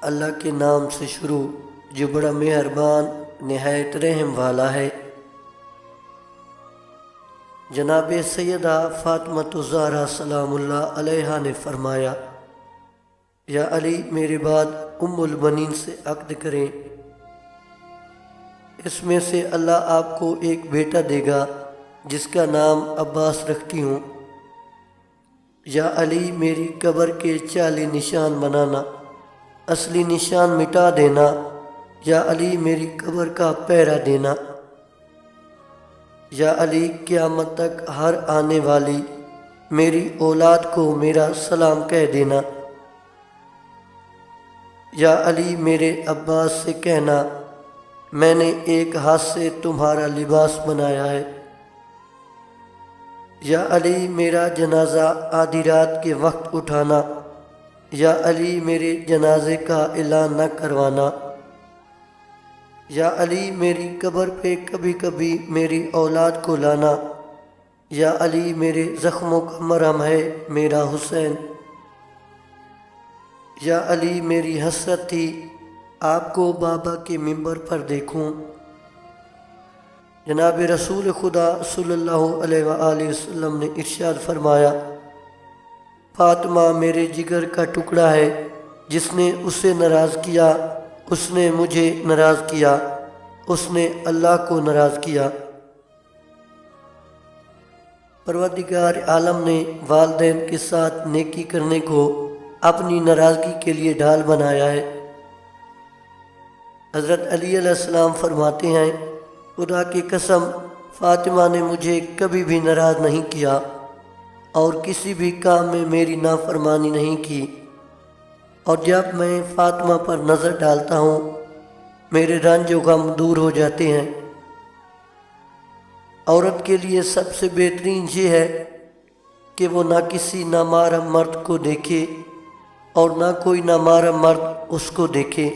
اللہ کے نام سے شروع جو بڑا مہربان نہایت رحم والا ہے۔ جناب سیدہ فاطمۃ الزہرا سلام اللہ علیہا نے فرمایا، یا علی میرے بعد ام البنین سے عقد کریں، اس میں سے اللہ آپ کو ایک بیٹا دے گا جس کا نام عباس رکھتی ہوں۔ یا علی میری قبر کے چالی نشان بنانا، اصلی نشان مٹا دینا۔ یا علی میری قبر کا پہرا دینا۔ یا علی قیامت تک ہر آنے والی میری اولاد کو میرا سلام کہہ دینا۔ یا علی میرے عباس سے کہنا، میں نے ایک ہاتھ سے تمہارا لباس بنایا ہے۔ یا علی میرا جنازہ آدھی رات کے وقت اٹھانا۔ یا علی میرے جنازے کا اعلان نہ کروانا۔ یا علی میری قبر پہ کبھی کبھی میری اولاد کو لانا۔ یا علی میرے زخموں کا مرہم ہے میرا حسین۔ یا علی میری حسرت تھی آپ کو بابا کے منبر پر دیکھوں۔ جناب رسول خدا صلی اللہ علیہ وآلہ وسلم نے ارشاد فرمایا، فاطمہ میرے جگر کا ٹکڑا ہے، جس نے اسے ناراض کیا اس نے مجھے ناراض کیا، اس نے اللہ کو ناراض کیا۔ پروردگار عالم نے والدین کے ساتھ نیکی کرنے کو اپنی ناراضگی کے لیے ڈھال بنایا ہے۔ حضرت علی علیہ السلام فرماتے ہیں، خدا کی قسم فاطمہ نے مجھے کبھی بھی ناراض نہیں کیا اور کسی بھی کام میں میری نافرمانی نہیں کی، اور جب میں فاطمہ پر نظر ڈالتا ہوں میرے رنج و غم دور ہو جاتے ہیں۔ عورت کے لیے سب سے بہترین یہ ہے کہ وہ نہ کسی نامحرم مرد کو دیکھے اور نہ کوئی نامحرم مرد اس کو دیکھے۔